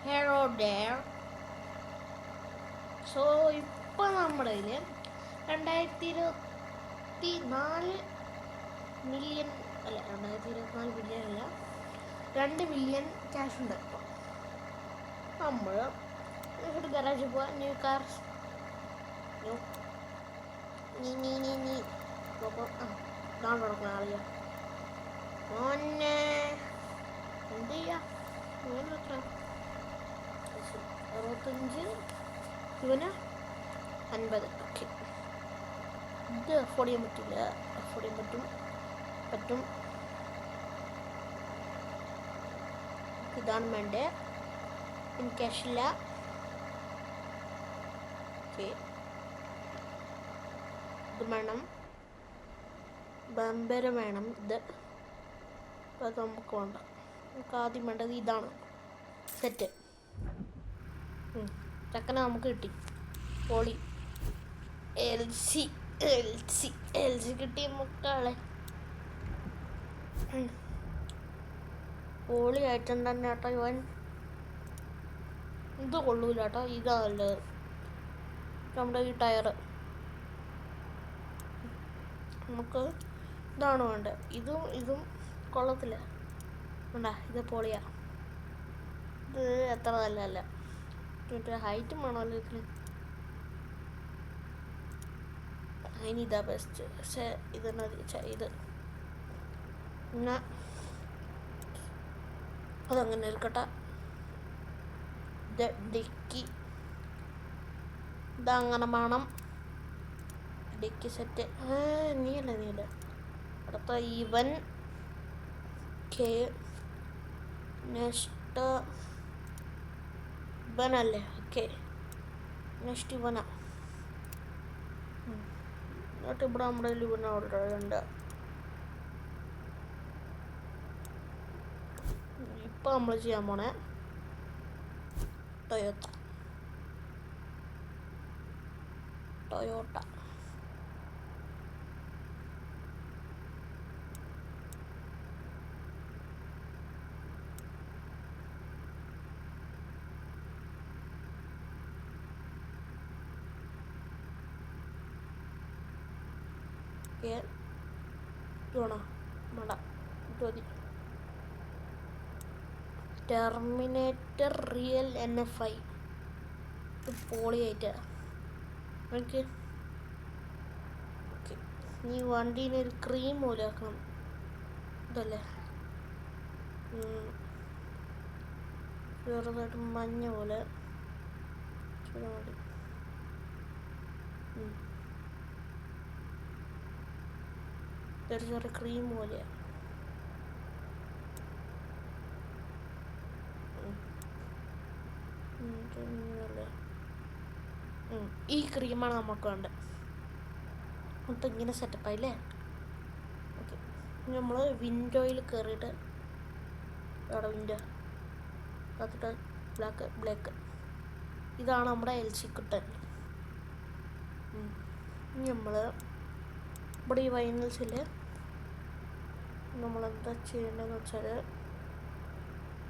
Hello there. So ഇപ്പം നമ്മുടെ കയ്യിൽ 2024 അല്ല 2024 ബില്യൺ അല്ല 2 ബില്യൺ ക്യാഷ് ഉണ്ട്. ഇപ്പോൾ നമ്മൾ ഒരു ഗരാജിൽ പോവാ, ന്യൂ കാർ നീ ഇതാണ് കൊടുക്കുന്ന ആളിയ മോനെ എന്ത് ചെയ്യാ? എത്ര 65 ഇവന് 50. ഓക്കെ, ഇത് അഫോർഡ് ചെയ്യാൻ പറ്റില്ല. അഫോർഡ് ചെയ്യാൻ പറ്റും. ഇതാണ് വേണ്ടേ. ഇനി ക്യാഷില്ല. ഓക്കെ, ഇത് വേണം, ബമ്പര് വേണം. ഇത് അത് നമുക്ക് വേണ്ട. നമുക്ക് ആദ്യം വേണ്ടത് ഇതാണ്. സെറ്റ് ചക്കന നമുക്ക് കിട്ടി. പോളി എൽ സി കിട്ടിയ മക്കളെ. പോളി ഐറ്റം തന്നെ കേട്ടോ ഇവൻ. ഇത് കൊള്ളൂല കേട്ടോ. ഇതാ നല്ലത്. നമ്മുടെ ഈ ടയറ് നമുക്ക് ഇതാണ് വേണ്ടത്. ഇതും കൊള്ളത്തില്ല. വേണ്ട, ഇത് പോളിയാ. ഇത് എത്ര നല്ലതല്ല. ഹൈറ്റും വേണമല്ലോ ഇതിന്. അതിനിതാ ബെസ്റ്റ്. പക്ഷേ ഇത് പിന്നെ അതങ്ങനെ ഇരിക്കട്ടെ. ഇത് ഡിക്കി ഇതങ്ങനെ വേണം. Dicky set. നീയല്ല അടുത്ത ഇവൻ. കെ നെക്സ്റ്റ് ഇവനല്ലേ? ഓക്കെ, നെക്സ്റ്റ് ഇവനാ. എന്നിട്ട് ഇവിടെ നമ്മുടെ ഇവൻ ഓർഡർ ഉണ്ട്. ഇപ്പം നമ്മൾ ചെയ്യാൻ പോണേ ടൊയോട്ട. വേണോ? വേണ്ട, ഇത് മതി. Terminator real NFI. ഇത് പോളിയായിട്ട് എനിക്ക്. ഓക്കെ, നീ വണ്ടീനെ ഒരു ക്രീം പോലെ ആക്കണം. ഇതല്ലേ ചെറുതായിട്ട് മഞ്ഞ പോലെ മതി. ചെറിയ ക്രീം പോലെയാണ്. ഈ ക്രീമാണ് നമുക്ക് വേണ്ടത്. മൊത്തം ഇങ്ങനെ സെറ്റപ്പായില്ലേ? ഓക്കെ, നമ്മൾ വിൻഡോയിൽ കയറിയിട്ട് അവിടെ വിൻഡോ അതിട്ട് ബ്ലാക്ക് ഇതാണ് നമ്മുടെ LC കുട്ടൻ. നമ്മൾ ഇവിടെ ഈ വൈനൽസിൽ നമ്മളെന്താ ചെയ്യേണ്ടതെന്ന് വെച്ചാൽ,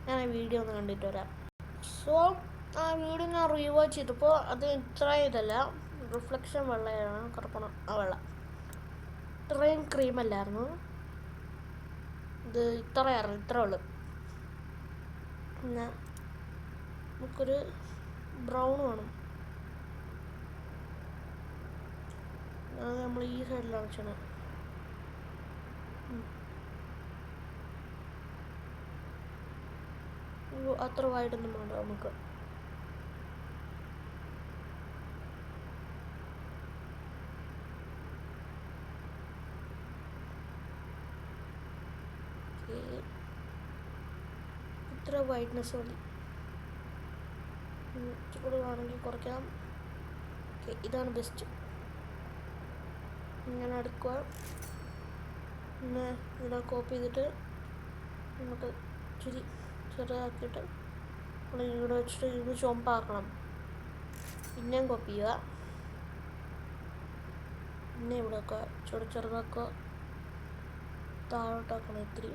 ഞാൻ ആ വീഡിയോ ഒന്ന് കണ്ടിട്ട് വരാം. സോ ആ വീഡിയോ ഞാൻ റീവാച്ച് ചെയ്തപ്പോൾ അത് ഇത്ര ഇതല്ല, റിഫ്ലക്ഷൻ വെള്ളയാണ് കറുപ്പണം. ആ വെള്ളം ഇത്രയും ക്രീമല്ലായിരുന്നു. ഇത് ഇത്രേ ഉള്ളു. പിന്നെ നമുക്കൊരു ബ്രൗൺ വേണം. അത് നമ്മൾ ഈ സൈഡിലാണ് ചെയ്യണം. അത്ര വൈഡൊന്നും വേണ്ട നമുക്ക്. ഇത്ര വൈഡ്നെസ് മതി. ഇച്ചിരി വേണമെങ്കിൽ കുറയ്ക്കാം. ഓക്കെ, ഇതാണ് ബെസ്റ്റ്. ഇങ്ങനെ എടുക്കുക. പിന്നെ ഇവിടെ കോപ്പി ചെയ്തിട്ട് നമുക്ക് ഇച്ചിരി ചെറുതാക്കിയിട്ട് നമ്മൾ ഇവിടെ വെച്ചിട്ട് ഇത് ചുവപ്പാക്കണം. പിന്നെയും കോപ്പി ചെയ്യുക. പിന്നെ ഇവിടെയൊക്കെ ചെറുതാക്കുക. താഴോട്ടാക്കണം ഇത്തിരി.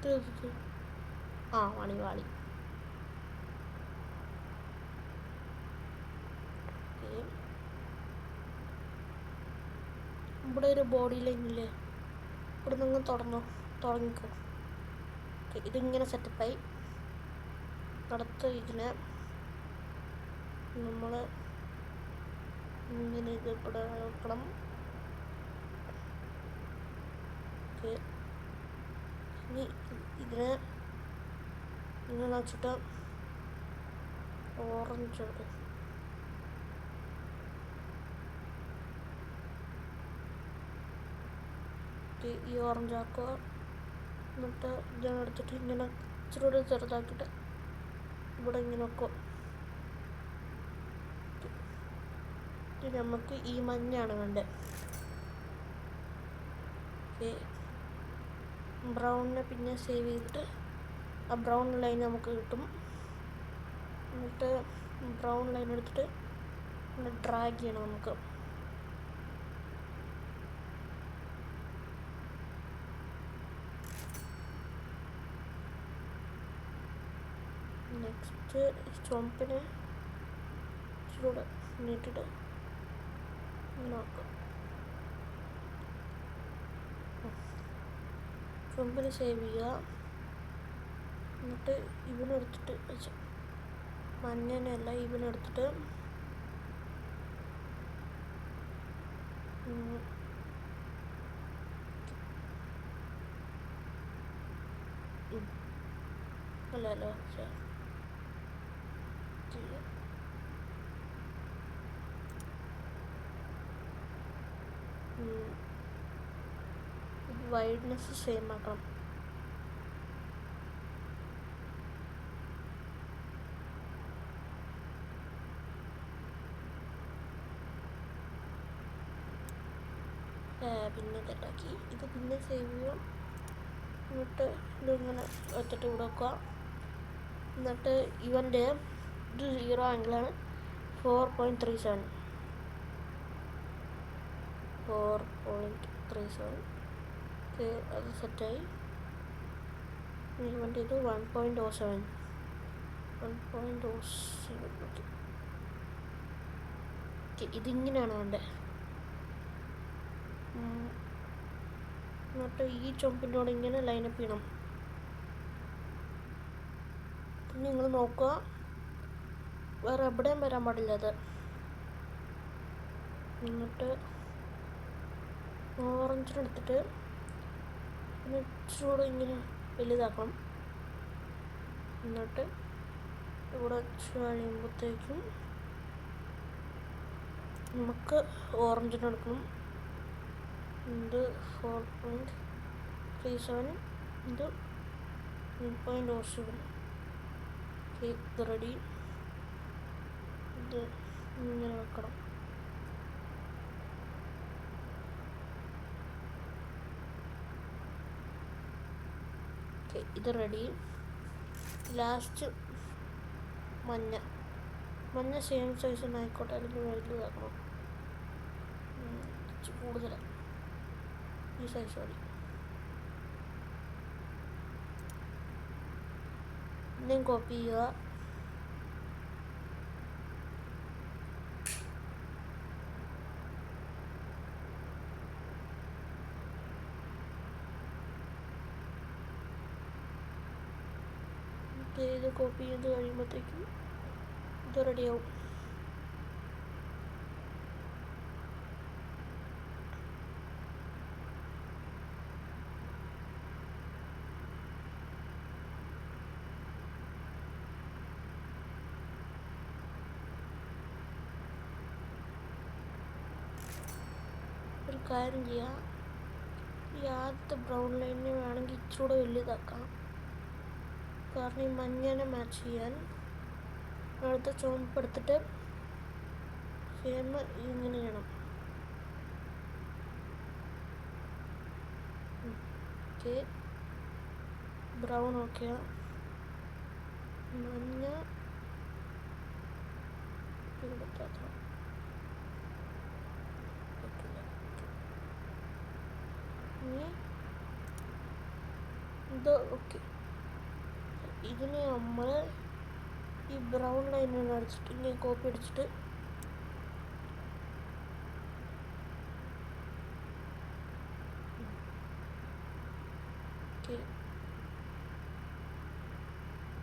ഇത് ആ വാളി വാളി. ഇവിടെ ഒരു ബോഡി ലൈൻ ഇല്ലേ, ഇവിടെ നിങ്ങൾ തുടങ്ങിക്കോ. ഇതിങ്ങനെ സെറ്റപ്പായി. അടുത്ത് ഇതിനെ നമ്മൾ ഇങ്ങനെ ഇത് ഇവിടെ വെക്കണം. ഇനി ഇതിനെ ഇങ്ങനെ വെച്ചിട്ട് ഓറഞ്ച് എടുക്കും. ഈ ഓറഞ്ച് ആക്കുക. എന്നിട്ട് ഇതാണ് എടുത്തിട്ട് ഇങ്ങനെ ഇച്ചിരി കൂടെ ചെറുതാക്കിയിട്ട് ഇവിടെ ഇങ്ങനെ വെക്കുക. നമുക്ക് ഈ മഞ്ഞാണ് വേണ്ടത്. ബ്രൗണിനെ പിന്നെ സേവ് ചെയ്തിട്ട് ആ ബ്രൗൺ ലൈൻ നമുക്ക് കിട്ടും. എന്നിട്ട് ബ്രൗൺ ലൈൻ എടുത്തിട്ട് ഡ്രാഗ് ചെയ്യണം നമുക്ക്. നെക്സ്റ്റ് ചുവപ്പിനെ ഇച്ചിരൂടെ നീട്ടിട്ട് ഇങ്ങനെ ആക്കാം. ചുവപ്പിനെ സേവ് ചെയ്യുക. എന്നിട്ട് ഇവനെടുത്തിട്ട് മഞ്ഞനെയല്ല ഇവനെടുത്തിട്ട് അല്ലല്ലോ വൈഡ്നെസ് സെയിം ആക്കണം. പിന്നെ തെറ്റാക്കി ഇത് പിന്നെ സേവ് ചെയ്യും. എന്നിട്ട് ഇതിങ്ങനെ വെച്ചിട്ട് ഇവിടെ വെക്കുക. എന്നിട്ട് ഇവൻ്റെ ഇത് 0 ആംഗിളാണ്. 4.37 അത് സെറ്റായി. ഇവൻ്റെ ഇത് 1.07 ഇതിങ്ങനെയാണ് വേണ്ടത്. എന്നിട്ട് ഈ ചുമപ്പിനോട് ഇങ്ങനെ ലൈനപ്പ് ചെയ്യണം. പിന്നെ നിങ്ങൾ നോക്കുക, വേറെ എവിടെയും വരാൻ പാടില്ല അത്. എന്നിട്ട് ഓറഞ്ചിനെടുത്തിട്ട് പിന്നെ ഇച്ചിരൂടെ ഇങ്ങനെ വലുതാക്കണം. എന്നിട്ട് ഇവിടെ കഴിയുമ്പോഴത്തേക്കും നമുക്ക് ഓറഞ്ചിനെടുക്കണം. ഇത് 4.37 ഇത് 1.07. ഇത് റെഡി. ഇത് ഇങ്ങനെ വെക്കണം. ഇത് റെഡി. ലാസ്റ്റ് മഞ്ഞ സെയിം സൈസ് തന്നെ ആയിക്കോട്ടെ, അല്ലെങ്കിൽ വലുതാക്കണം. കൂടുതലാണ് ഈ സൈസ് മതി. ഇനിയും കോപ്പി ചെയ്യുക. ഇത് കോപ്പി ചെയ്ത് കഴിയുമ്പോഴത്തേക്കും ഇത് റെഡിയാവും. ഒരു കാര്യം ചെയ്യാം, ഈ ആദ്യത്തെ ബ്രൗൺ ലൈനിനെ വേണമെങ്കിൽ ഇച്ചിരൂടെ വലുതാക്കാം. കാരണം ഈ മഞ്ഞനെ മാച്ച് ചെയ്യാൻ. അടുത്ത ചുവപ്പ് എടുത്തിട്ട് സെയിം ഇങ്ങനെ ചെയ്യണം. Okay, brown okay. മഞ്ഞ ഇനി ഇത് ഓക്കെ. ഇതിന് നമ്മൾ ഈ ബ്രൗൺ ലൈനിൽ അടിച്ചിട്ട് ഇങ്ങനെ കോപ്പി അടിച്ചിട്ട്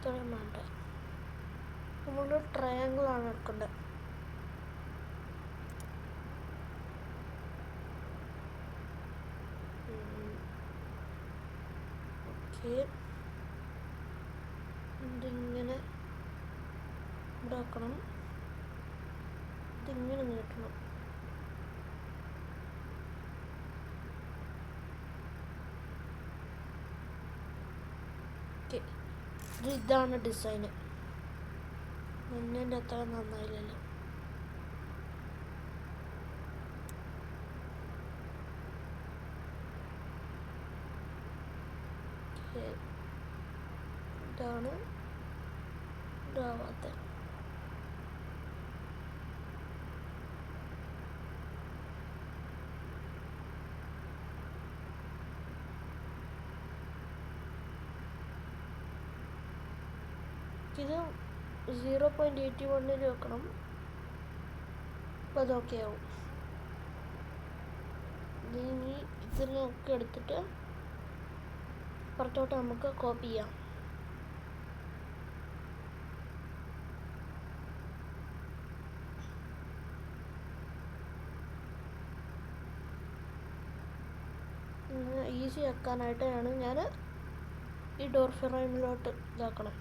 ഇത്രയും വേണ്ട, നമ്മൾ ട്രയാങ്കിളാണ് എടുക്കേണ്ടത്. ഓക്കെ, ഇതിങ്ങനെ ഉണ്ടാക്കണം, ഇതിങ്ങനെ നീട്ടണം. ഓക്കെ, ഇതാണ് ഡിസൈന്. മുന്നേൻ്റെ അത്ര നന്നായില്ലല്ലോ. ഇതാണ് ഇതാവാത്ത. ഇത് 0.81 വെക്കണം. അപ്പോൾ അതൊക്കെ ആവും. ഇനി ഇതിനൊക്കെ എടുത്തിട്ട് പുറത്തോട്ട് നമുക്ക് കോപ്പി ചെയ്യാം. ഈസി ആക്കാനായിട്ടാണ് ഞാൻ ഈ ഡോർ ഫ്രെയിമിലോട്ട് ഇതാക്കണം.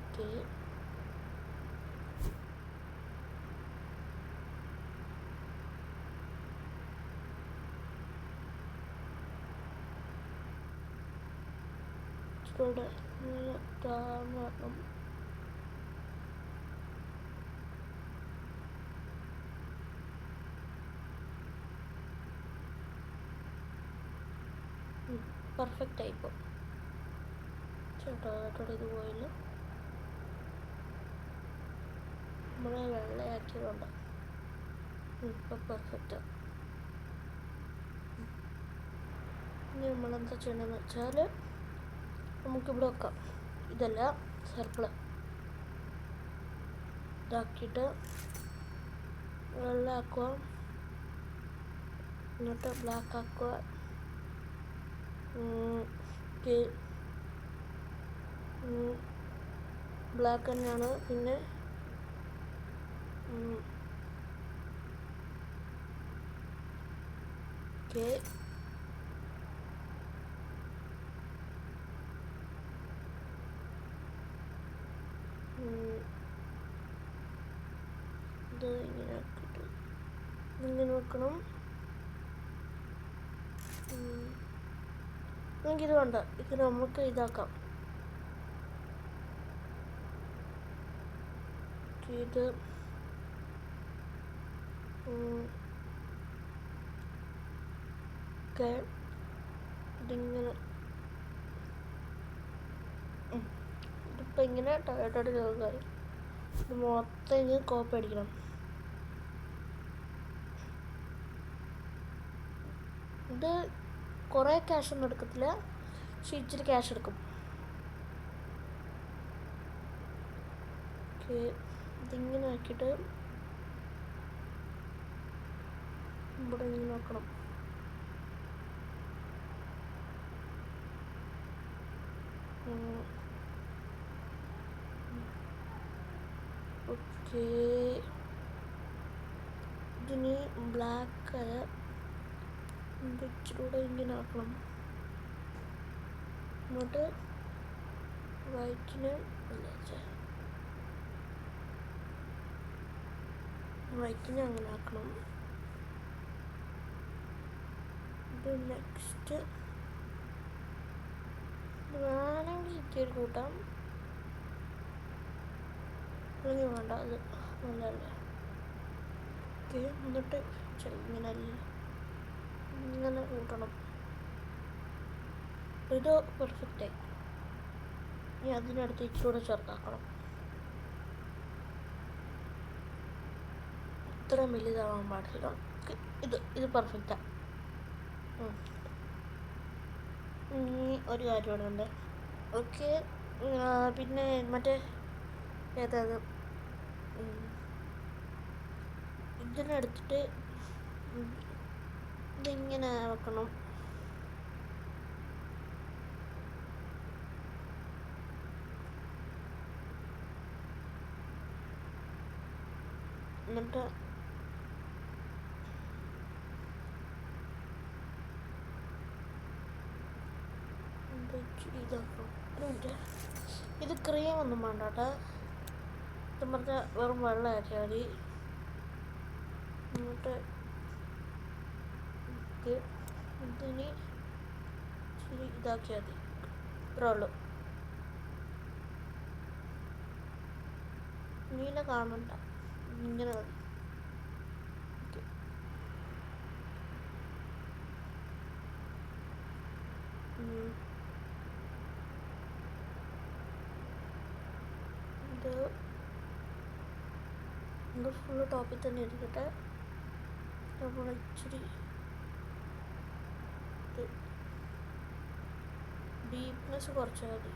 ഓക്കെ, ഇവിടെ താഴണം. പെർഫെക്റ്റ് ആയിപ്പോ. ചേട്ടാ ഇത് പോയില്ല, നമ്മളെ വെള്ളയാക്കിയതുകൊണ്ട് ഇപ്പം പെർഫെക്റ്റ്. ഇനി നമ്മളെന്താ ചെയ്യണമെന്ന് വെച്ചാൽ നമുക്കിവിടെ വെക്കാം. ഇതല്ല സർക്കിള് ഇതാക്കിയിട്ട് വെള്ള ആക്കുക, എന്നിട്ട് ബ്ലാക്ക് ആക്കുക. ബ്ലാക്ക് തന്നെയാണ്. പിന്നെ ഓക്കെ, ഇത് ഇങ്ങനെ ആക്കിയിട്ട് ഇങ്ങനെ വെക്കണം. നമുക്കിത് വേണ്ട, ഇത് നമുക്ക് ഇതാക്കാം. ഇത് ഓക്കെ, ഇതിങ്ങനെ ഇതിപ്പോൾ ഇങ്ങനെ ടയർഡായിട്ട് കേൾക്കാറ്. ഇത് മൊത്തം ഇങ്ങനെ കോപ്പി അടിക്കണം. ഇത് കുറേ ക്യാഷൊന്നും എടുക്കത്തില്ല, പക്ഷെ ഇച്ചിരി ക്യാഷ് എടുക്കും. ഓക്കെ, ഇതിങ്ങനെ ആക്കിയിട്ട് ഇവിടെ ഇങ്ങനെ നോക്കണം. ഓക്കെ, ഇതിന് ബ്ലാക്ക് ഇച്ചിലൂടെ ഇങ്ങനെ ആക്കണം. എന്നിട്ട് വൈറ്റിന് അങ്ങനെ ആക്കണം. ഇത് നെക്സ്റ്റ് വേണമെങ്കിൽ ഇത്തിരി കൂട്ടാം, അല്ലെങ്കിൽ വേണ്ട, അത് നല്ലതല്ലേ. ഓക്കെ, എന്നിട്ട് ഇങ്ങനെ കൂട്ടണം. ഇത് പെർഫെക്റ്റായി. ഇനി അതിനടുത്ത് ഇച്ചിരി കൂടെ ചെറുതാക്കണം. ഇത്രയും വലുതാവാൻ പാടില്ല. ഇത് പെർഫെക്റ്റാണ്. ഇനി ഒരു കാര്യം ഇവിടെ ഉണ്ട്. ഓക്കെ, പിന്നെ മറ്റേ ഏതാത് ഇതിനെടുത്തിട്ട് ഇതിങ്ങനെ വെക്കണം. എന്നിട്ട് ഇത് ക്രീം ഒന്നും വേണ്ട കേട്ടോ. ഇത് പറഞ്ഞാൽ വെറും വെള്ളമാക്കിയാൽ മതി. എന്നിട്ട് ഇതിനി ഇച്ചിരി ഇതാക്കിയാൽ മതി. ഇത്രേ ഉള്ളൂ. ഇങ്ങനെ കാണണ്ട, ഇങ്ങനെ മതി. ഇത് ഫുള്ള് ടോപ്പിൽ തന്നെ ഇരിക്കട്ടെ. നമ്മൾ ഇച്ചിരി ഡീപ്നെസ് കുറച്ചാൽ മതി.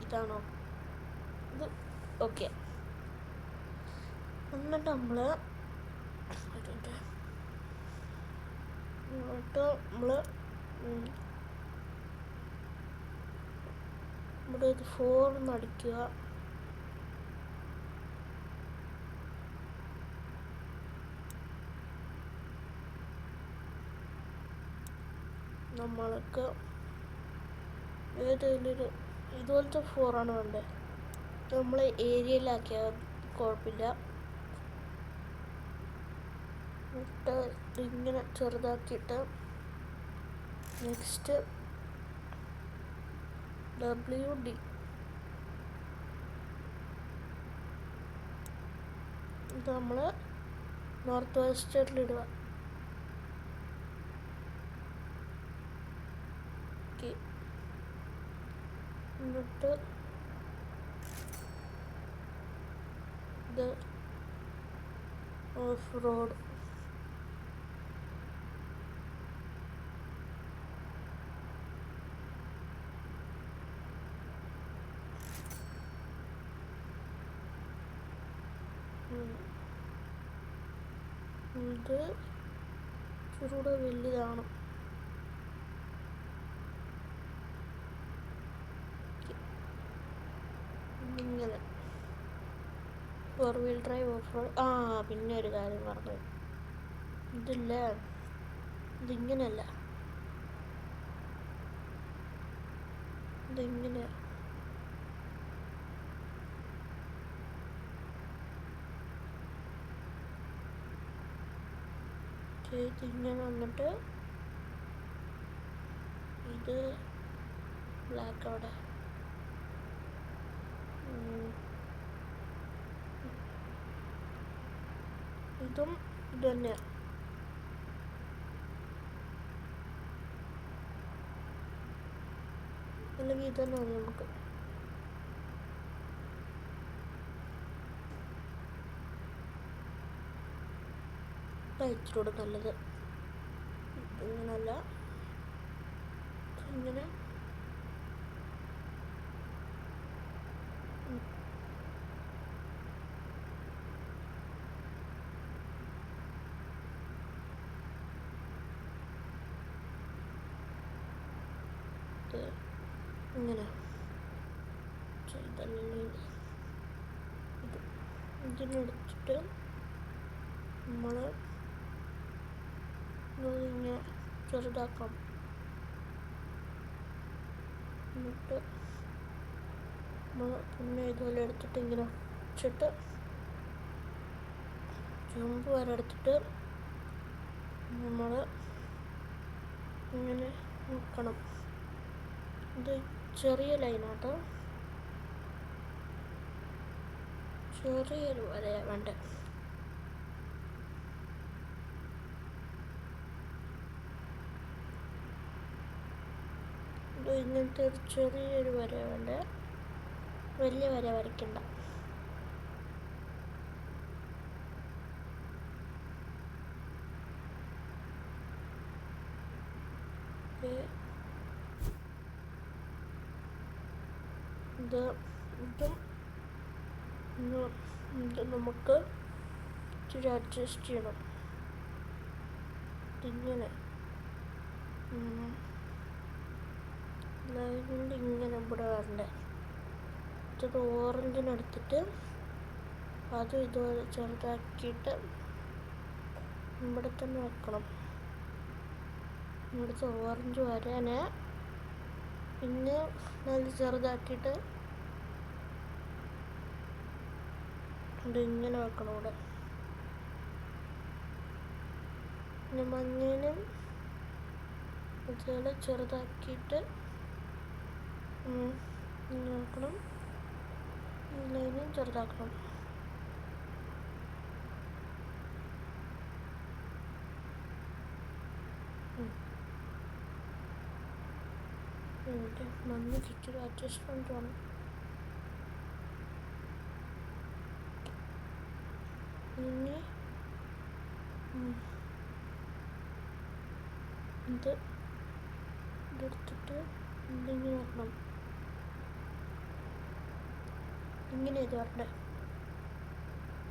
ഇതാണോ ഇത്? ഓക്കെ. എന്നിട്ട് നമ്മൾ ഇവിടെ ഇത് 4 അടിക്കുക. നമ്മൾക്ക് ഏതെങ്കിലും ഇതുപോലത്തെ 4 വേണ്ടത്. നമ്മൾ ഏരിയയിലാക്കിയാൽ കുഴപ്പമില്ല. എന്നിട്ട് ഇങ്ങനെ ചെറുതാക്കിയിട്ട് നെക്സ്റ്റ് WD ഇത് നമ്മൾ നോർത്ത് വെസ്റ്റിലിടുക. എന്നിട്ട് ഇത് ഓഫ് റോഡ്. ഇത് ഇച്ചിരൂടെ വലുതാണ്. ഇങ്ങനെ 4 വീൽ ഡ്രൈവ് ഓഫ് റോഡ്. പിന്നെ ഒരു കാര്യം പറഞ്ഞു, ഇതില്ല, ഇതിങ്ങനെയല്ല, ഇതിങ്ങനെ. ഇതിങ്ങനെ വന്നിട്ട് ഇത് ബ്ലാക്ക് അവിടെ. ഇതും ഇത് തന്നെയാണ്. അല്ലെങ്കിൽ ഇത് തന്നെ മതി നമുക്ക്. ഇച്ചിരൂടെ നല്ലത്. ഇങ്ങനല്ല, ഇങ്ങനെ. ഇങ്ങനെ ഇതിനെടുത്തിട്ട് നമ്മൾ ഇങ്ങനെ ചെറുതാക്കാം. എന്നിട്ട് നമ്മൾ പിന്നെ ഇതുപോലെ എടുത്തിട്ട് ഇങ്ങനെ വെച്ചിട്ട് ജമ്പ് വരെ എടുത്തിട്ട് നമ്മൾ ഇങ്ങനെ നോക്കണം. ഇത് ചെറിയ ലൈനാട്ടോ, ചെറിയൊരു വര വേണ്ട. ഇങ്ങനത്തെ ഒരു ചെറിയൊരു വര വേണ്ട, വലിയ വര വരയ്ക്കണ്ട. ഇത് നമുക്ക് ഇച്ചിരി അഡ്ജസ്റ്റ് ചെയ്യണം. ഇങ്ങനെ ഇങ്ങനെ ഇവിടെ വരണ്ടേ. ഇത് ഓറഞ്ചിനെടുത്തിട്ട് അതും ഇതുപോലെ ചെറുതാക്കിയിട്ട് ഇവിടെ തന്നെ വെക്കണം. ഇവിടുത്തെ ഓറഞ്ച് വരാന് പിന്നെ നല്ല ചെറുതാക്കിയിട്ട് ഇതിങ്ങനെ വെക്കണം ഇവിടെ. പിന്നെ മഞ്ഞനും ഇതുപോലെ ചെറുതാക്കിയിട്ട് ഇങ്ങനെ വെക്കണം. ലൈനും ചെറുതാക്കണം. മണ്ണ് ചുറ്റും അഡ്ജസ്റ്റ്മെൻറ്റ് വേണം. ഇനി ഇതെടുത്തിട്ട് ഇങ്ങനെ വരണം. ഇങ്ങനെ ഇത് വരണ്ടേ.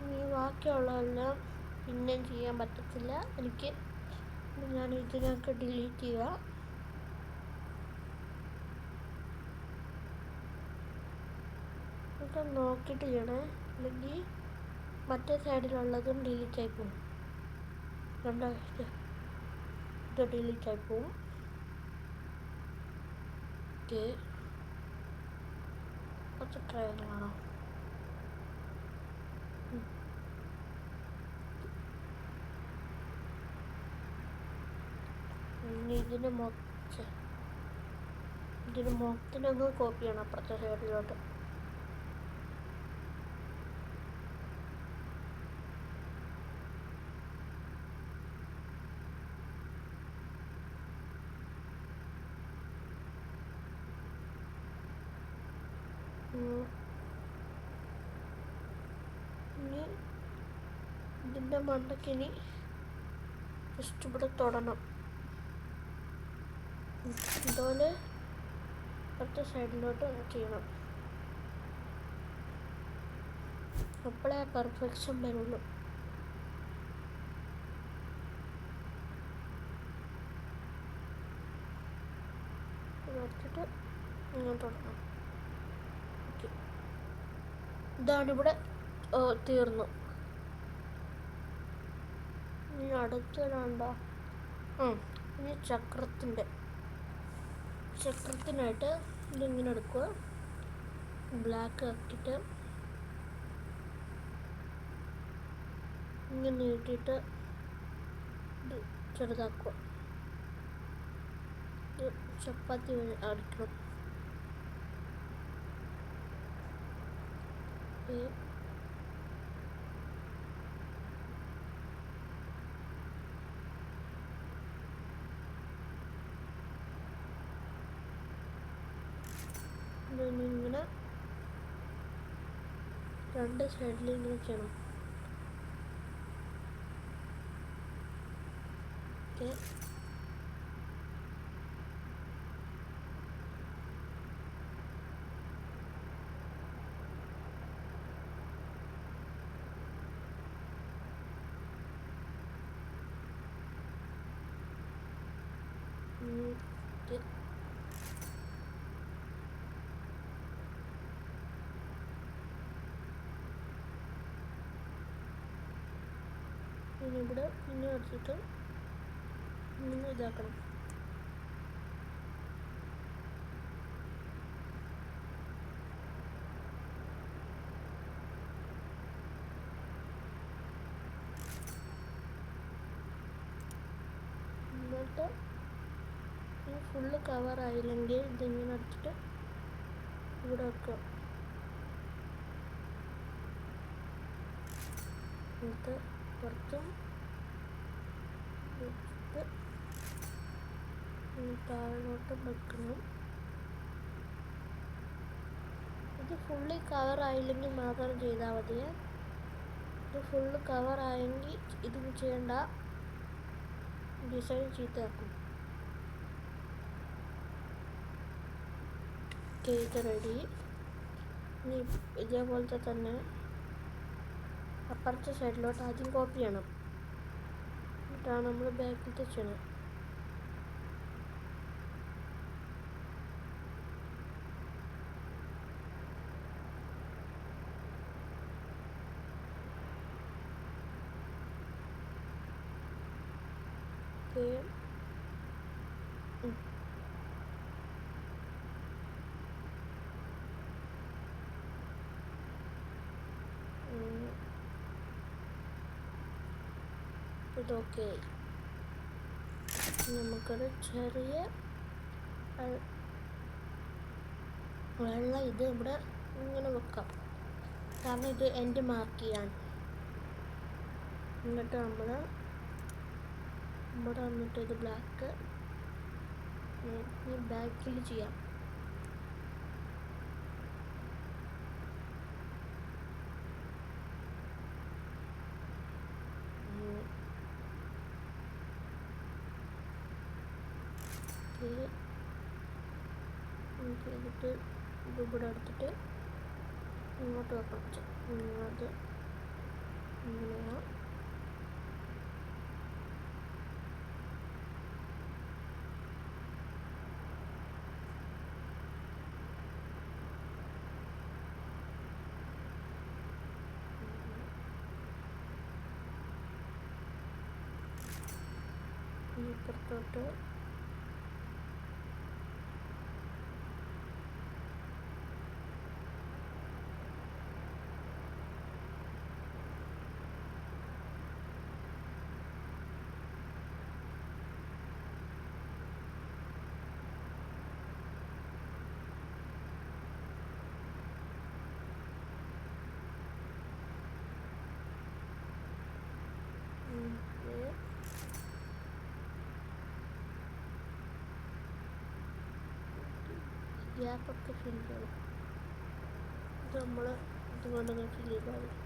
ഇനി ബാക്കിയുള്ളതെല്ലാം പിന്നെയും ചെയ്യാൻ പറ്റത്തില്ല എനിക്ക്. ഞാൻ ഇതിനൊക്കെ ഡിലീറ്റ് ചെയ്യുക. ഇതൊക്കെ നോക്കിയിട്ട് ചെയ്യണേ, അല്ലെങ്കിൽ മറ്റേ സൈഡിലുള്ളതും ഡിലീറ്റ് ആയി പോകും. കണ്ടോ, ഇത് ഡിലീറ്റ് ആയി പോകും. ഓക്കെ, കുറച്ച് ട്രയങ്ങളാണോ? ഇനി ഇതിന് മൊത്തത്തിനൊന്ന് കോപ്പി ചെയ്യണം അപ്പുറത്തെ സൈഡിലോട്ട്. ഇനി ഇതിൻ്റെ മണ്ടക്കിനി ജസ്റ്റ് ഇവിടെ തൊടണം. ഇതുപോലെ അടുത്ത സൈഡിലോട്ട് ചെയ്യണം. അപ്പോഴേ പെർഫെക്ഷൻ വരുള്ളൂ. എടുത്തിട്ട് ഇങ്ങനെ തുടങ്ങണം. ഓക്കെ, ഇതാണിവിടെ തീർന്നു. ഇനി അടുത്തതുണ്ടോ? ഇനി ചക്രത്തിനായിട്ട് ഇതിങ്ങനെ എടുക്കുക. ബ്ലാക്ക് ആക്കിയിട്ട് ഇങ്ങനെ നീട്ടിയിട്ട് ഇത് ചെറുതാക്കുക. ഇത് ചപ്പാത്തി അടിക്കണം. ഇങ്ങനെ രണ്ട് സൈഡിൽ ഇങ്ങനെ ചെയ്യണം. ഓക്കെ, ഇനി ഇവിടെ പിന്നെ എടുത്തിട്ട് ഇങ്ങനെ ഇതാക്കണം. എന്നിട്ട് ഈ ഫുള്ള് കവറായില്ലെങ്കിൽ ഇതിങ്ങനെ എടുത്തിട്ട് ഇവിടെ വെക്കുക. എന്നിട്ട് പുറത്തും താഴോട്ടും വെക്കണം. ഇത് ഫുള്ളി കവർ ആയില്ലെങ്കിൽ മാത്രം ചെയ്താൽ മതിയേ. ഇത് ഫുള്ള് കവർ ആയെങ്കിൽ ഇത് ചെയ്യണ്ട, ഡിസൈൻ ചെയ്താക്കും. ഇത് റെഡി. ഇനി ഇതേപോലത്തെ തന്നെ അപ്പുറത്തെ സൈഡിലോട്ട് ആദ്യം കോപ്പി ചെയ്യണം, എന്നിട്ടാണ് നമ്മൾ ബാക്കിലത്തെ ചെയ്യണം. ഇതൊക്കെ നമുക്കൊരു ചെറിയ വെള്ളം ഇത് ഇവിടെ ഇങ്ങനെ വെക്കാം, കാരണം ഇത് എൻ്റെ മാർക്ക് ചെയ്യാൻ. എന്നിട്ട് നമ്മൾ ഇവിടെ വന്നിട്ട് ഇത് ബ്ലാക്ക് ബാക്കിൽ ചെയ്യാം. ചെയ്തിട്ട് ഇത് ഇവിടെ എടുത്തിട്ട് ഇങ്ങോട്ട് വെക്കണം. അത് ഇങ്ങനെയാണ്. ഇപ്പുറത്തോട്ട് ഗ്യാപ്പൊക്കെ ഫിൽ ചെയ്യണം. ഇത് നമ്മൾ ഇതുകൊണ്ട് ഫിൽ ചെയ്താൽ മതി.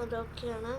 അതൊക്കെയാണ്.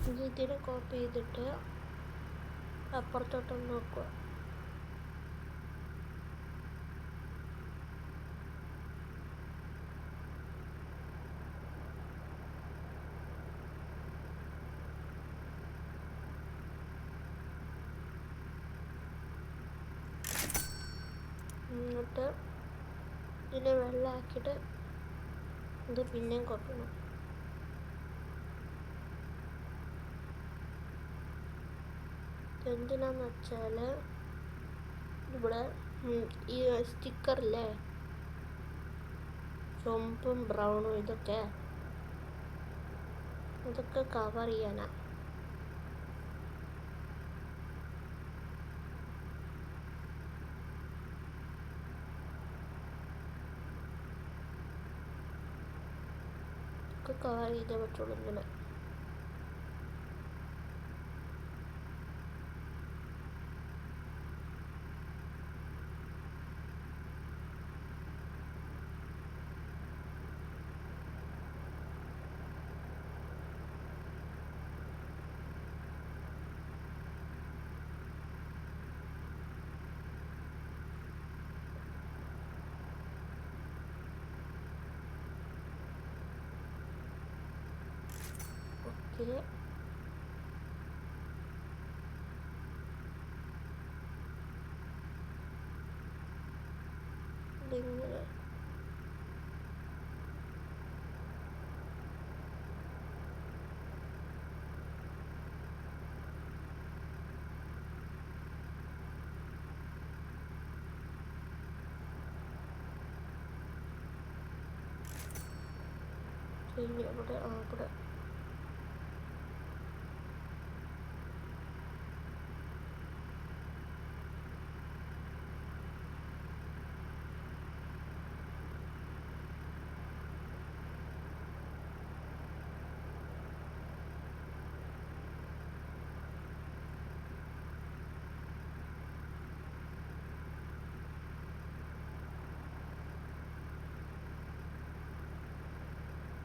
ഇതിനെ കോപ്പി ചെയ്തിട്ട് അപ്പുറത്തോട്ടൊന്ന് നോക്കുക. എന്നിട്ട് ഇതിനെ വെള്ളമാക്കിയിട്ട് ഇത് പിന്നെയും കോപ്പി ചെയ്യണം. എന്തിനാന്ന് വെച്ചാൽ ഇവിടെ ഈ സ്റ്റിക്കറില്ലേ, ചുവപ്പും ബ്രൗണും ഇതൊക്കെ കവർ ചെയ്യാനാ. കവർ ചെയ്തേ പറ്റുള്ളൂ ഇങ്ങനെ. ഓക്കെ. ഇതിങ്ങനെ ഇവിടെ ഇവിടെ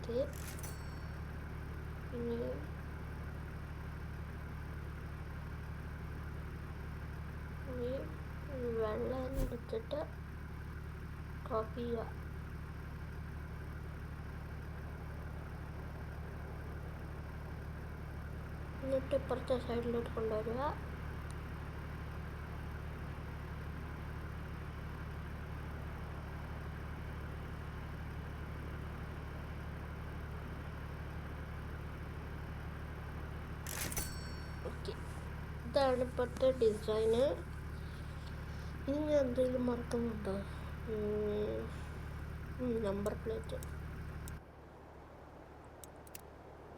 ഓക്കെ. ഇനി വെള്ളം എടുത്തിട്ട് കോപ്പി ചെയ്യുക. എന്നിട്ട് ഇപ്പുറത്തെ സൈഡിലോട്ട് കൊണ്ടുവരിക. ഓക്കെ, ഇതാണ് ഇപ്പോഴത്തെ ഡിസൈന്. ഇനി എന്തെങ്കിലും മറക്കുന്നുണ്ടോ? നമ്പർ പ്ലേറ്റ്,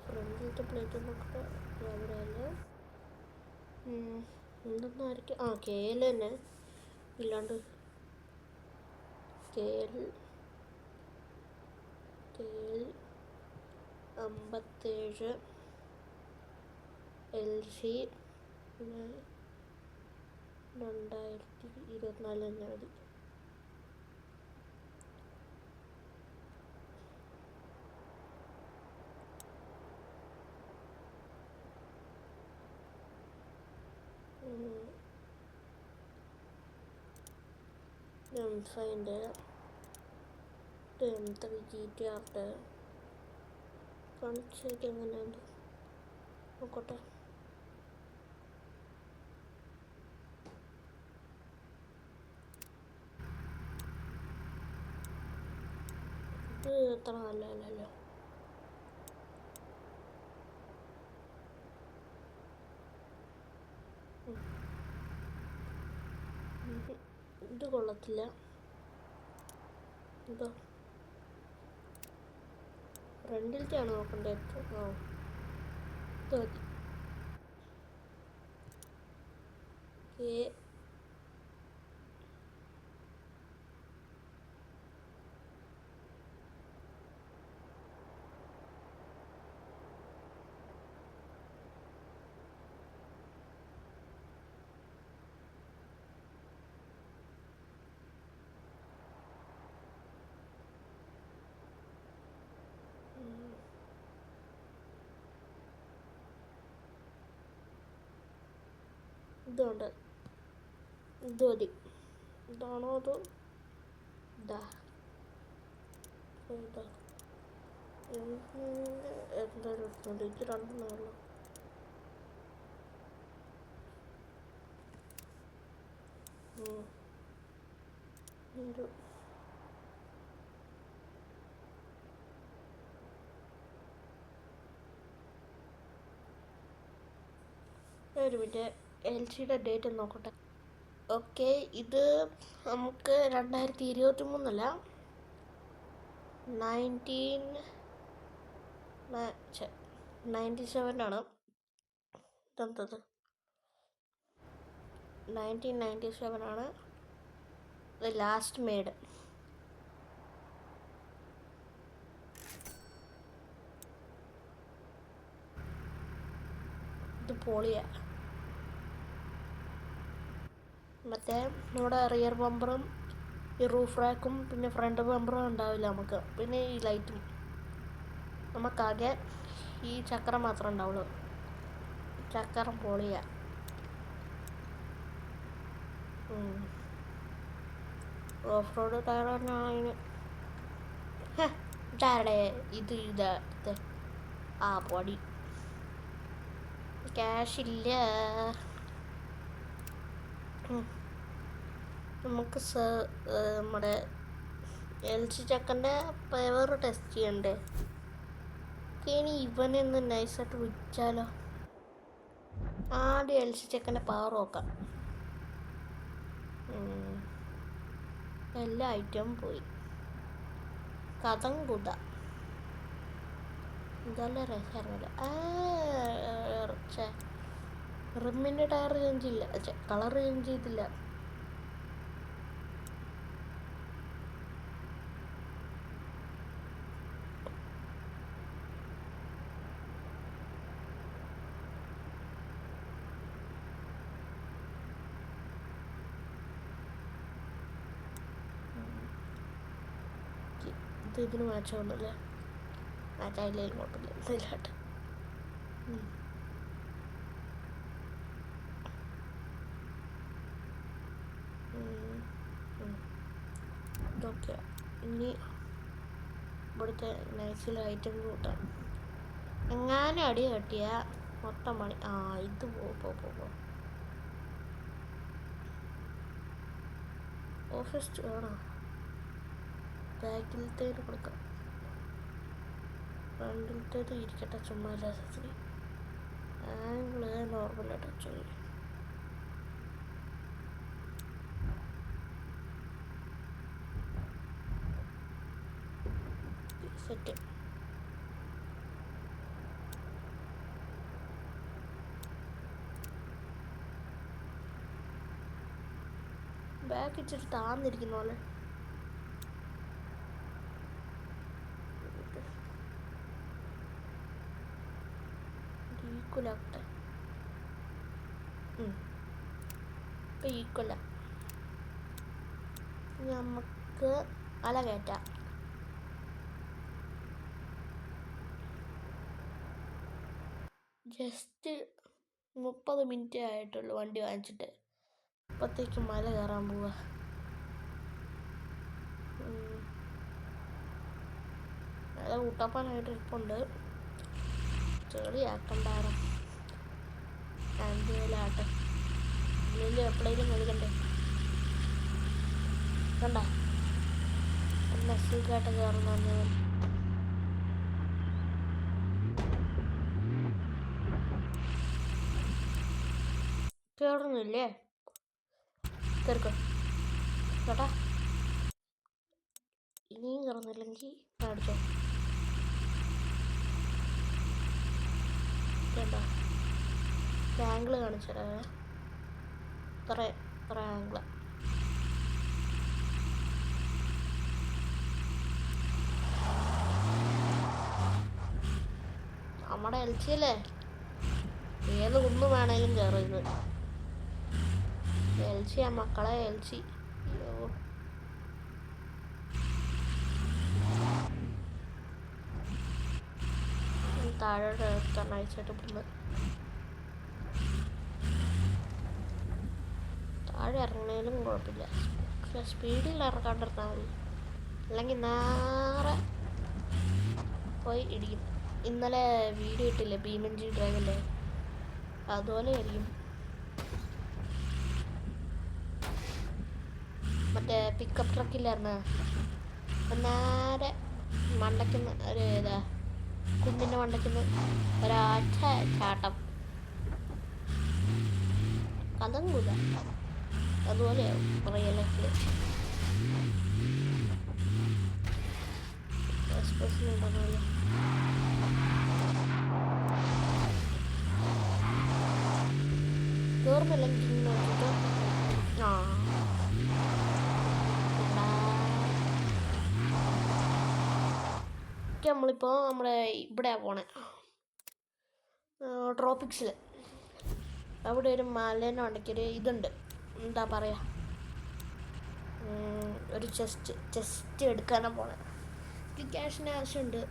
ഫ്രണ്ടിലത്തെ പ്ലേറ്റ് നോക്കട്ടെ. എവിടെയല്ല എന്തെന്നായിരിക്കും? KL തന്നെ, ഇല്ലാണ്ട് KL 57 LC 2024 തന്നെ മതി. M5 M3 GTR കാണിച്ചത് എങ്ങനെയാണ് നോക്കട്ടെ. ഇത് അത്ര നല്ലതല്ലല്ലോ. ഇത് കൊള്ളത്തില്ല. ഇതോ ഫ്രണ്ടിലത്തെയാണ് നോക്കേണ്ടത്. ഇത് മതി. ഇതുണ്ട്, ഇത് മതി. ഇതാണോ അതോ ഇതാ? ഇതാ എന്തായാലും എടുത്തുണ്ട്. ഇത് രണ്ടെണ്ണമല്ലോ. ഒരു മിനിറ്റ്, LCയുടെ ഡേറ്റ് നോക്കട്ടെ. ഓക്കെ, ഇത് നമുക്ക് 2023 97 ഇതെന്തത് 1997 ഇത് ലാസ്റ്റ് മെയ്ഡ്. ഇത് പൊളിയാ. മറ്റേ നമ്മുടെ റിയർ ബമ്പറും ഈ റൂഫ് റാക്കും പിന്നെ ഫ്രണ്ട് ബമ്പറും ഉണ്ടാവില്ല നമുക്ക്. പിന്നെ ഈ ലൈറ്റും നമുക്കാകെ ഈ ചക്രം മാത്രമേ ഉണ്ടാവുള്ളൂ. ചക്രം പൊളിയാ. ഓഫ് റോഡ് ടയർ തന്നെയാണ് ഇതിന്. ഇതാരുടെ ഇത് പൊടി ക്യാഷ് ഇല്ല. നമുക്ക് നമ്മുടെ എൽസി ചക്കൻ്റെ പവർ ടെസ്റ്റ് ചെയ്യണ്ടേ? ഇനി ഇവനെ ഒന്ന് നൈസായിട്ട് വിളിച്ചാലോ? ആദ്യം എൽസി ചക്കൻ്റെ പവർ നോക്കാം. എല്ലാ ഐറ്റവും പോയി. കഥങ്കുത ഇതെല്ലാം രസമായിരുന്നില്ല. റിമ്മിൻ്റെ ടയർ ചേഞ്ച് ഇല്ല, കളർ ചേഞ്ച് ചെയ്തില്ല. ഇതിന് മാറ്റമൊന്നുമില്ല, മാറ്റായില്ലെങ്കിൽ കുഴപ്പമില്ല. ഇതിലാട്ട് ഇതൊക്കെ ഇനി ഇവിടുത്തെ നൈസിൽ ഐറ്റം കൂട്ടാം. എങ്ങാനും അടി കെട്ടിയ മൊത്തം പണി. ഇത് പോ ഓഫീസ് വേണോ? ബാക്കിലത്തേന് കൊടുക്കാം, ഫ്രണ്ടിലത്തേത് ഇരിക്കട്ടെ. ചുമ്മാ രസത്തിന് ആംഗിള് നോർമലായിട്ട് വെച്ചു. സെറ്റ്. ബാക്ക് ഇച്ചിരി താന്നിരിക്കുന്ന പോലെ. ഈക്വലാക്കട്ടെ. ഇപ്പം ഈക്വല. നമുക്ക് അല കയറ്റാം. ജസ്റ്റ് 30 മിനിറ്റ് ആയിട്ടുള്ളൂ വണ്ടി വാങ്ങിച്ചിട്ട്. അപ്പോഴത്തേക്കും മല കയറാൻ പോവുക. മല കൂട്ടപ്പാനായിട്ട് ഇരിപ്പുണ്ട്. ചെളിയാക്കണ്ടായിരുന്നു. ആൻഡിയിലാട്ടെ ഇല്ലെങ്കിൽ എപ്പോഴേലും കഴുകണ്ടേ? കണ്ട എന്നെ സുഖമായിട്ട് കയറുന്ന വന്നവൻ. കയറുന്നില്ലേ? കയറിക്കോ കേട്ടാ. ഇനിയും കയറുന്നില്ലെങ്കിൽ അടിച്ചോ. കേട്ടോ ആംഗിള് കാണിച്ചേ. ഇത്ര ആംഗിള്. നമ്മുടെ എൽസിയല്ലേ, ഏത് കുന്ന് വേണേലും കയറുന്നത്. എൽസിയാ മക്കളെ, എൽസി. താഴോട്ട് നൈസായിട്ട് പോന്ന് താഴെ ഇറങ്ങണേലും കുഴപ്പമില്ല. പക്ഷെ സ്പീഡിൽ ഇറക്കാണ്ടിരുന്നാൽ മതി, അല്ലെങ്കിൽ നേരെ പോയി ഇടിക്കും. ഇന്നലെ വീഡിയോ ഇട്ടില്ലേ ഭീമൻജി ഡ്രൈവിൻ്റെ, അതുപോലെ ആയിരിക്കും. മറ്റേ പിക്കപ്പ് ട്രക്കില്ലായിരുന്ന നേരെ മണ്ടയ്ക്കുന്ന ഒരു ഇതാ കുന്നിൻ്റെ മണ്ടയ്ക്കുന്ന ഒരാഴ്ച ചാട്ടം. കഥങ്കൂല അതുപോലെയാവും റിയൽ ലൈഫിൽ. എക്സ്പ്രസ്സിനുണ്ടല്ലോ. ഓർമ്മയില്ലെങ്കിൽ നോക്കിയിട്ട് നമ്മളിപ്പോൾ നമ്മുടെ ഇവിടെയാണ് പോണേ, ട്രോപ്പിക്സിൽ. അവിടെ ഒരു മലേൻ്റെ മണ്ടയ്ക്കൊരു ഇതുണ്ട്, എന്താ പറയുക, ഒരു ചെസ്റ്റ് എടുക്കാനാണ് പോണേ. എനിക്ക് ക്യാഷിന് ആവശ്യമുണ്ട്,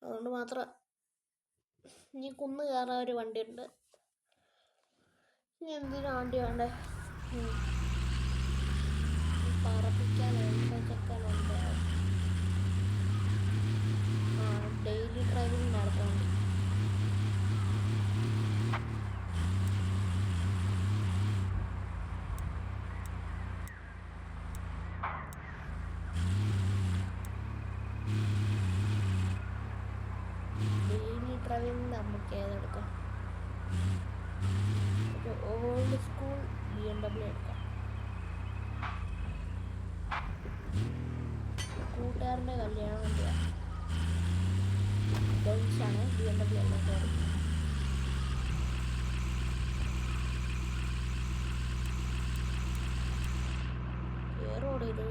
അതുകൊണ്ട് മാത്രം. ഇനി കുന്ന് കയറാൻ ഒരു വണ്ടിയുണ്ട്. ഇനി എന്തിനാ വണ്ടി വേണ്ടേ? പറപ്പിക്കാനുണ്ട്, ചെക്കാനുണ്ട്. ഡെയിലി ഡ്രൈവിംഗ് നടത്താൻ വേണ്ടി നമുക്ക് ഏതെടുക്കാം? ഒരു ഓൾഡ് സ്കൂൾ BMW എടുക്കാം. കൂട്ടുകാരൻ്റെ കല്യാണം വണ്ടിയാണ്. ബെൻസാണ്, BMW അല്ല, സോറി. റോഡ് ഇത്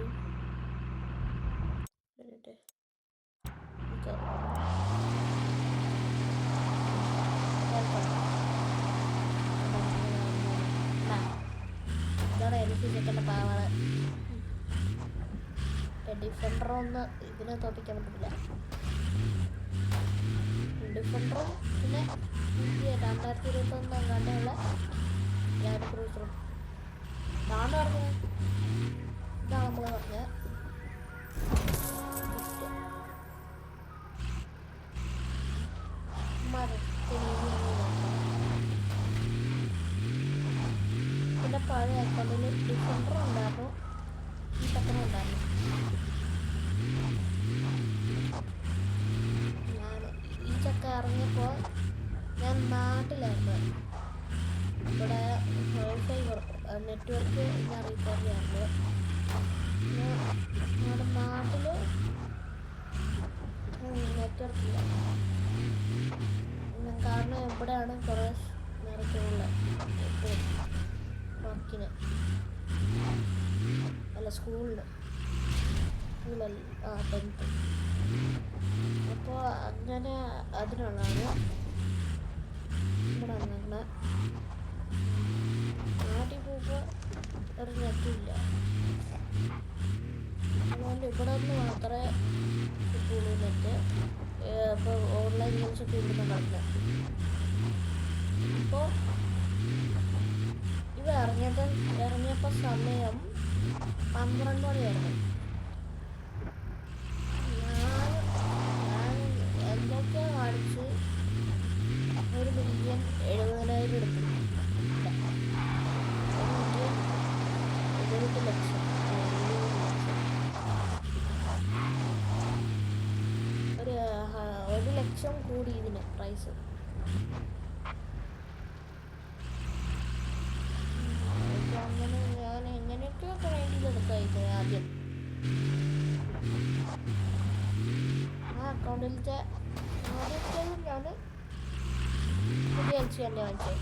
ഇതാണ് എനിക്ക് ചെക്കേണ്ട പാവാണ്. ഡിഫൻഡറൊന്ന് ഇതിനെ തോപ്പിക്കാൻ പറ്റില്ല. ഡിഫൻഡറും പിന്നെ 2021 അങ്ങാണ്ടുള്ള ലാൻഡ് ക്രൂസറും ഇതാണ് പറഞ്ഞത്. ഇതാണ് നമ്മൾ പറഞ്ഞത്. പിന്നെ പഴയ അക്കൗണ്ടിൽ ഡിഫൻഡറും ഉണ്ടായിരുന്നു, ഈ ചക്കനും ഉണ്ടായിരുന്നു. ഈ ചക്ക ഇറങ്ങിയപ്പോൾ ഞാൻ നാട്ടിലായിരുന്നു. ഇവിടെ വൈഫൈ നെറ്റ്വർക്ക് ഞാൻ റീചാർജ് ചെയ്യാറുണ്ട്. നമ്മുടെ നാട്ടിൽ നെറ്റ്വർക്ക് ഇല്ല. കാരണം എവിടെയാണ് കുറേ നേരത്തേക്കുള്ള വർക്കിന് അല്ല സ്കൂളല്ല 10th. അപ്പോൾ അങ്ങനെ അതിനുള്ളതാണ് ഇവിടെ അങ്ങനെ നാട്ടിൽ പോകുമ്പോൾ ഒരു നെറ്റില്ല. അതുകൊണ്ട് ഇവിടെ നിന്ന് മാത്രമേ കിട്ടുള്ളൂ നെറ്റ്. ഇപ്പോൾ ഓൺലൈൻ ഗെയിംസൊക്കെ ഇവിടുന്ന് കളിക്കാം. ഇപ്പോൾ ഇവ ഇറങ്ങിയപ്പോൾ സമയം 12 മണിയായിരുന്നു. ഞാൻ എന്തൊക്കെയോ കാണിച്ച് 1,70,000 എടുത്തു. 1,70,000 1 ലക്ഷം കൂടി ഇതിന് പ്രൈസ്. അങ്ങനെ ഞാൻ എങ്ങനെയൊക്കെയോ ട്രെയിനിലെടുക്കായിരുന്നു ആദ്യം. ആ അക്കൗണ്ടിലത്തെ ആദ്യത്തേതും ഞാൻ പുതിയ LC തന്നെ വാങ്ങിച്ചത്.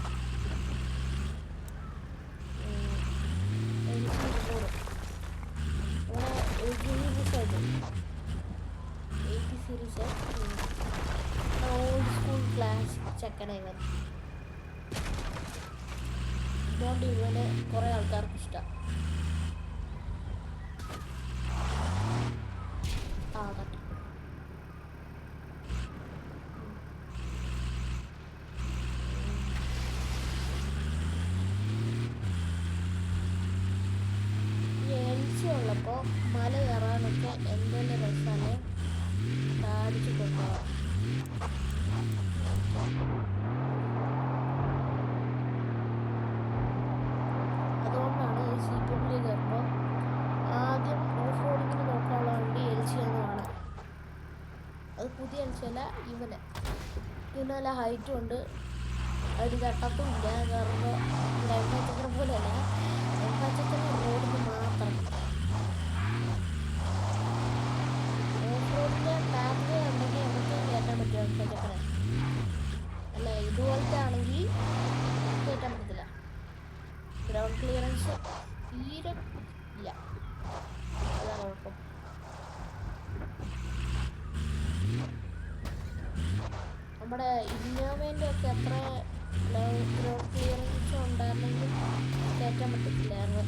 സീരീസ് ഓൾഡ് സ്കൂൾ ക്ലാസിക് ചെക്കനായി. അതുകൊണ്ട് ഇവന് കുറേ ആൾക്കാർക്ക് ഇഷ്ടമാണ്. കട്ടി LC ഉള്ളപ്പോൾ മല കയറാനൊക്കെ എന്തെങ്കിലും രസമാണ് കാണിച്ചു കൊണ്ടുപോകാം. അതുകൊണ്ടാണ് ഈ CPMൽ കയറുമ്പോൾ ആദ്യം ഓഫ് റോഡിങ്ങിന് നോക്കാനുള്ള വണ്ടി LC എന്നതാണ്. അത് പുതിയ LC അല്ല, ഇവന് നല്ല ഹൈറ്റും ഉണ്ട്, ഒരു ചട്ടത്തും ഇല്ല. കയറുമ്പോൾ എംപച്ചക്കര പോലെയല്ല, എംപച്ചക്കര റോഡിന് മാത്രം. ഓഫ് റോഡിൻ്റെ പാത്ത് ഉണ്ടെങ്കിൽ നമുക്ക് കയറ്റാൻ പറ്റും എംപച്ചക്കര. അല്ല ഇതുപോലത്തെ ആണെങ്കിൽ കയറ്റാൻ പറ്റത്തില്ല. ഗ്രൗണ്ട് ക്ലിയറൻസ് തീരെ ഇല്ല, അതാണ് കുഴപ്പം. നമ്മുടെ ഇന്നോവേൻ്റെ ഒക്കെ അത്ര ഗ്രൗണ്ട് ക്ലിയറൻസ് ഉണ്ടായിരുന്നെങ്കിൽ കയറ്റാൻ പറ്റത്തില്ലായിരുന്നു.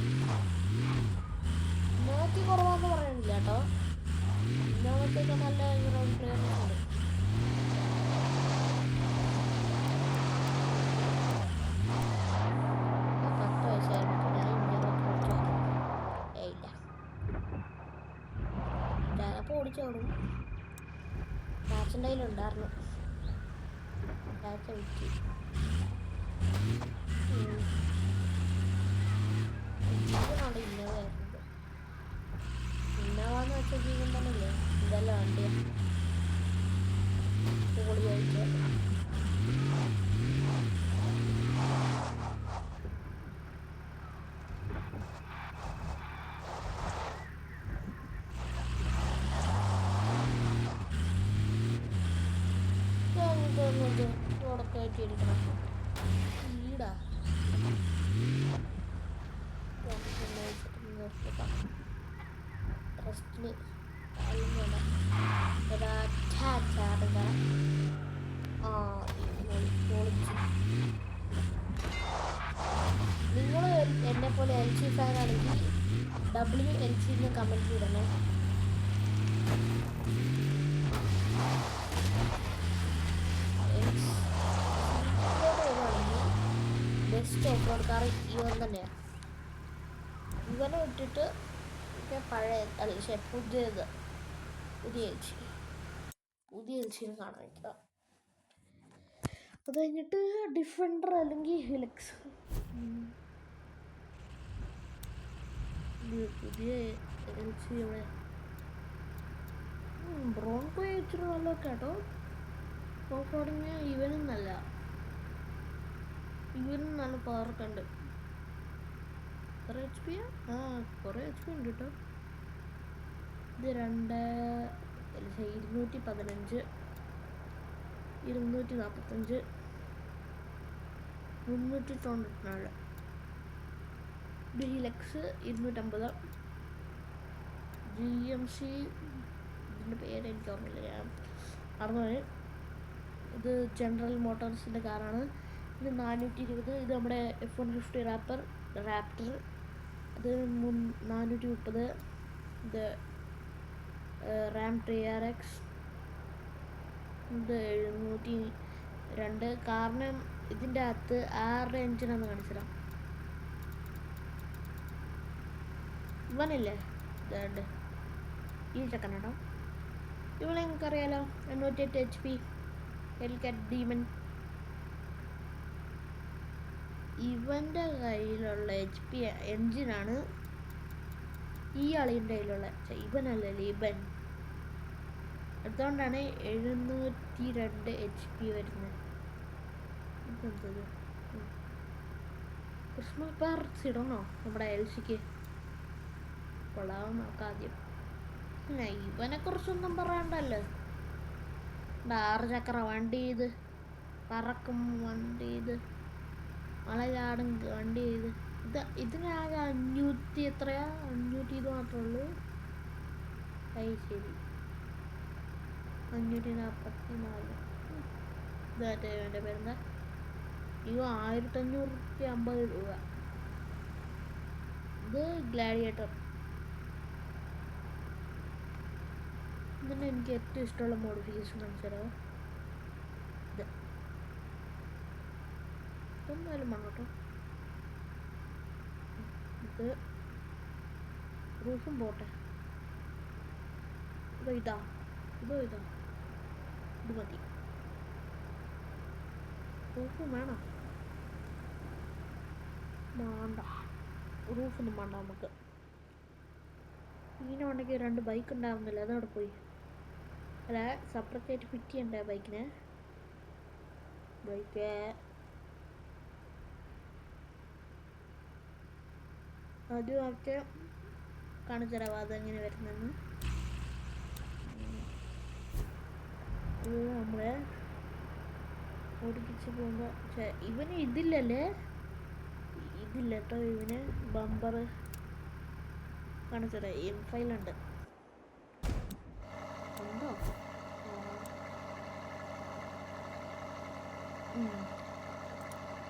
ഇന്നോവയ്ക്ക് കുറവാന്ന് പറയുന്നില്ല കേട്ടോ, ഇന്നോവയ്ക്കൊക്കെ നല്ല ഗ്രൗണ്ട് ക്ലിയറൻസ് ഉണ്ട്. ഓടിച്ചോടും. ടാച്ചിൻ്റെ കയ്യിലുണ്ടായിരുന്നു, ടാച്ച വിറ്റ്. ജീവനാണ് ഇന്നോവ ആയിരുന്നത്. ഇന്നോവന്ന് വെച്ചാൽ ജീവൻ തന്നെയല്ലേ, ഇതെല്ലാം വണ്ടിയാണ് പൊളിയായിട്ട്. അങ്ങോട്ട് കയറ്റിയിരിക്കണം ഈടാ റെസ്റ്റിന് നിങ്ങൾ എന്നെ പോലെ എൽ സി ഫാനാണെങ്കിൽ WLC കമൻറ്റ് ഇടണേ. ബെസ്റ്റ് ഓഫ് റോഡ് കാർ ഇവൻ തന്നെയാണ്. ഇവനെ ഇട്ടിട്ട് പഴയ അല്ല പുതിയ എൽസിനെ കാണാൻ വയ്ക്കുക. അത് കഴിഞ്ഞിട്ട് ഡിഫൻഡർ അല്ലെങ്കിൽ ഹിലക്സ് പുതിയ എൽസി ഇവിടെ ബ്രോങ്കോ ഇച്ചിരി നല്ലതൊക്കെ കേട്ടോ. ഓഫ് റോഡിങ് ഇവനും നല്ല പവറൊക്കെ ഉണ്ട്. കുറേ HP കുറേ HP ഉണ്ട് കേട്ടോ. ഇത് 215 245 394. ഇത് ഹിലക്സ് 250 GMC. ഇതിൻ്റെ പേര് എനിക്ക് ഓർമ്മയില്ല, ഞാൻ മറന്നുപോയി. ഇത് ജനറൽ മോട്ടോഴ്സിൻ്റെ കാറാണ്. ഇത് 420. ഇത് നമ്മുടെ F-150 റാപ്റ്റർ. ഇത് 430. ഇത് റാം TRX. ഇത് 702. കാരണം ഇതിൻ്റെ അകത്ത് 6 എഞ്ചിനാന്ന് കാണിച്ചിടാം. ഇവനില്ലേ ഇതുണ്ട് ഈ ചെക്കനാട്ടോ. ഇവളെ നിങ്ങൾക്കറിയാലോ 808 HP ഹെൽക്കാറ്റ് ഡീമൻ. ഇവൻ്റെ കയ്യിലുള്ള HP എൻജിനാണ് ഈ ആളിൻ്റെ കയ്യിലുള്ള. ഇവനല്ലല്ലേ ഇവൻ. അതുകൊണ്ടാണ് 702 HP വരുന്നത്. ഇതെന്തത് ക്രിസ്മസ് പാർട്സ് ഇടണോ നമ്മുടെ LCക്ക്? കൊള്ളാവും. നോക്കാം ആദ്യം. ഇവനെ കുറിച്ചൊന്നും പറയണ്ടല്ലോ. 6 ചക്ര വണ്ടി, ഇത് പറക്കും വണ്ടി, ഇത് മലചാടും വണ്ടി. ഇതിനാകെ 500 എത്രയാ 500 മാത്രമേ ഉള്ളൂ. ശരി 544. ഇതാറ്റേ എൻ്റെ പേരെന്താ? 1550 രൂപ. ഇത് ഗ്ലാഡിയേറ്റർ. ഇതിന് എനിക്ക് ഏറ്റവും ഇഷ്ടമുള്ള മോഡിഫിക്കേഷൻ കാണിച്ചാലോ. ഇതൊന്നാലും വേണം കേട്ടോ. ഇത് റൂഫും പോട്ടെ. ഇതാ ഇത് മതി. റൂഫും വേണം. വേണ്ട, റൂഫൊന്നും വേണ്ട നമുക്ക്. ഇങ്ങനെ ഉണ്ടെങ്കിൽ 2 ബൈക്ക് ഉണ്ടാവുന്നില്ല, അതവിടെ പോയി. അല്ല, സെപ്പറേറ്റ് ആയിട്ട് ഫിറ്റ് ചെയ്യണ്ടേ ബൈക്കിന്. ആദ്യമൊക്കെ കാണിച്ചു തരാം അതെങ്ങനെ വരുന്നെന്ന്. ഇത് നമ്മളെ ഓടിപ്പിച്ച് പോകുമ്പോൾ ഇവന് ഇതില്ല കേട്ടോ. ഇവന് ബമ്പർ കാണിച്ചു തരാം. M5 ഉണ്ട്. ഉണ്ടോ?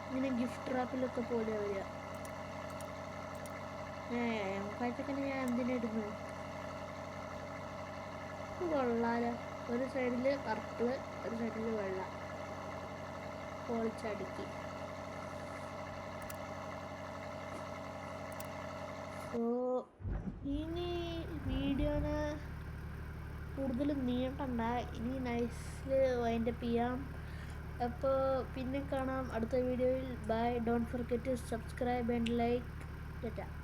ഇങ്ങനെ ഗിഫ്റ്റ് റാപ്പിലൊക്കെ പോലെ വരിക. M5 ഞാൻ എന്തിനിടുന്നു? കൊള്ളാലോ. ഒരു സൈഡിൽ പർപ്പിള്, ഒരു സൈഡിൽ വെള്ള പൊളിച്ചടുക്കി. സോ ഇനി വീഡിയോന് കൂടുതൽ നീട്ടണ്ട, ഇനി നൈസിൽ വൈൻഡപ്പ് ചെയ്യാം. അപ്പോൾ പിന്നെ കാണാം അടുത്ത വീഡിയോയിൽ. Bye. Don't forget to subscribe and like. Tata.